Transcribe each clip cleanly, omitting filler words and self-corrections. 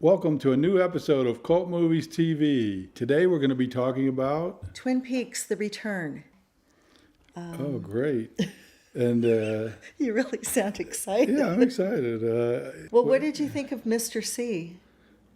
Welcome to a new episode of Cult Movies TV. Today we're going to be talking about Twin Peaks: The Return. Oh, great. And You really sound excited. yeah, I'm excited. Well, what did you think of Mr. C?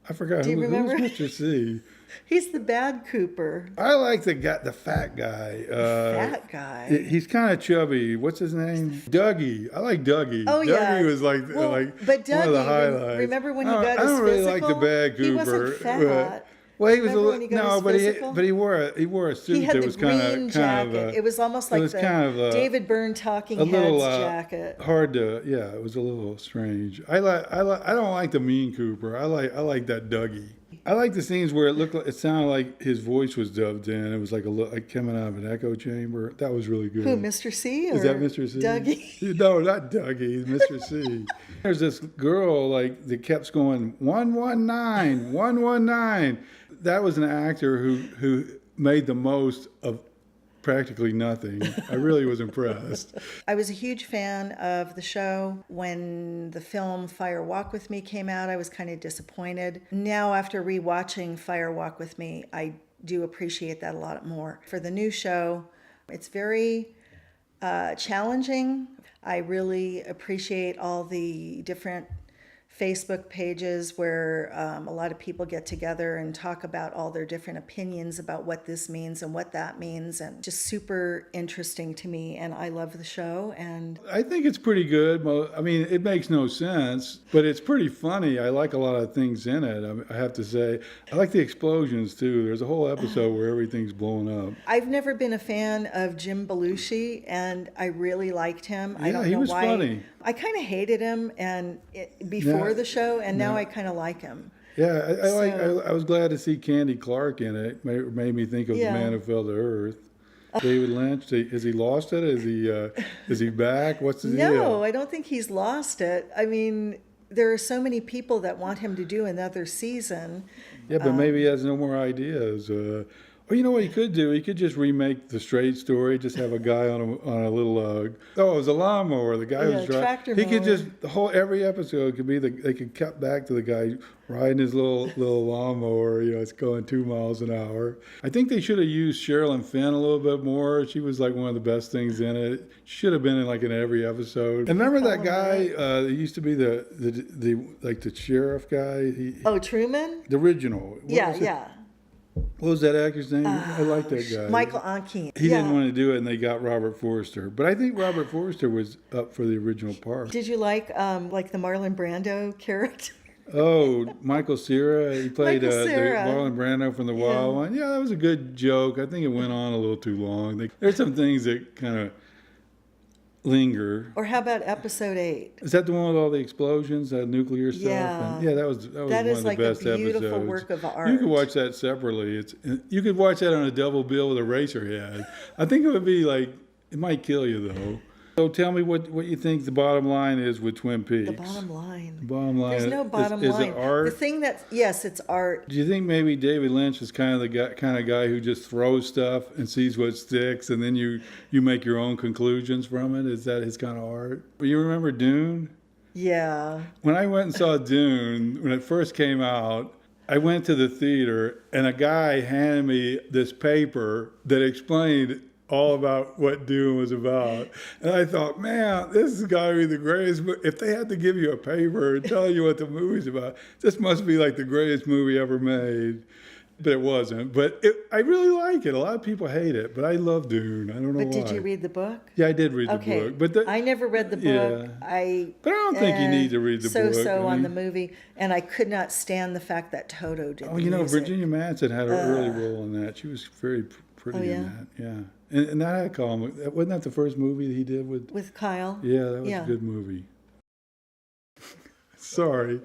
I forgot Do you who's remember? Mr. C. He's the bad Cooper. I like the fat guy. Fat guy. He's kind of chubby. What's his name? Dougie. I like Dougie. Oh, Dougie yeah. was like But one of Dougie, the highlights. remember when he got his I don't really physical? like the bad Cooper. He wasn't fat. Well, he was Remember when he got his physical? but he wore a suit He had that the was green kind jacket. of It was almost like the kind of David Byrne Talking a little Heads jacket. hard to it was a little strange. I don't like the mean Cooper. I like that Dougie. I like the scenes where it sounded like his voice was dubbed in. It was like like coming out of an echo chamber. That was really good. Who, Mr. C? Or Is that Mr. C? Dougie? No, not Dougie. Mr. C. There's this girl that kept going 119, 119. That was an actor who made the most of practically nothing. I really was impressed. I was a huge fan of the show. When the film Fire Walk With Me came out, I was kind of disappointed. Now, after rewatching Fire Walk With Me, I do appreciate that a lot more. For the new show, it's very challenging. I really appreciate all the different Facebook pages where a lot of people get together and talk about all their different opinions about what this means and what that means, and just super interesting to me, and I love the show. And I think it's pretty good. I mean, it makes no sense, but it's pretty funny. I like a lot of things in it, I have to say. I like the explosions too. There's a whole episode where everything's blowing up. I've never been a fan of Jim Belushi, and I really liked him. I don't know he was why. funny. I kind of hated him before the show, and now I kind of like him. Yeah, I was glad to see Candy Clark in it. Made me think of The Man Who Fell to Earth. David Lynch, has he lost it? Is he back? What's the deal? No, I don't think he's lost it. I mean, there are so many people that want him to do another season. Yeah, but maybe he has no more ideas. Or you know what he could do? He could just remake the Straight Story. Just have a guy on a little. It was a lawnmower. The guy was driving. Tractor He could mower. just every episode could be they could cut back to the guy riding his little lawnmower. It's going 2 miles an hour. I think they should have used Sherilyn Fenn a little bit more. She was like one of the best things in it. She should have been in every episode. And remember that guy? He used to be the sheriff guy. Truman? The original. Yeah. What was that actor's name? I like that guy. Michael Ankeen. He didn't want to do it, and they got Robert Forster. But I think Robert Forster was up for the original part. Did you like the Marlon Brando character? Oh, Michael Cera. He played Michael the Cera. Marlon Brando from The Wild One. Yeah, that was a good joke. I think it went on a little too long. There's some things that kind of linger. Or how about episode 8? Is that the one with all the explosions, that nuclear stuff? Yeah. And that was That one is of the like best a beautiful episodes. work of art. You could watch that separately. You could watch that on a double bill with a Eraserhead. I think it would be it might kill you though. So tell me what you think the bottom line is with Twin Peaks. The bottom line. The bottom line. There's no bottom is line. it art? The thing yes, it's art. Do you think maybe David Lynch is kind of the guy who just throws stuff and sees what sticks, and then you make your own conclusions from it? Is that his kind of art? You remember Dune? Yeah. When I went and saw Dune, when it first came out, I went to the theater and a guy handed me this paper that explained all about what Dune was about. And I thought, man, this has got to be the greatest. If they had to give you a paper and tell you what the movie's about, this must be like the greatest movie ever made. But it wasn't. But I really like it. A lot of people hate it, but I love Dune. I don't know why. But did you read the book? Yeah, I did read the book. But I never read the book. Yeah. But I don't think you need to read the book. So on the movie, and I could not stand the fact that Toto did. Virginia Madsen had an early role in that. She was very pretty in that. Yeah. And that had Colin. Wasn't that the first movie that he did with Kyle? Yeah, that was a good movie. Sorry.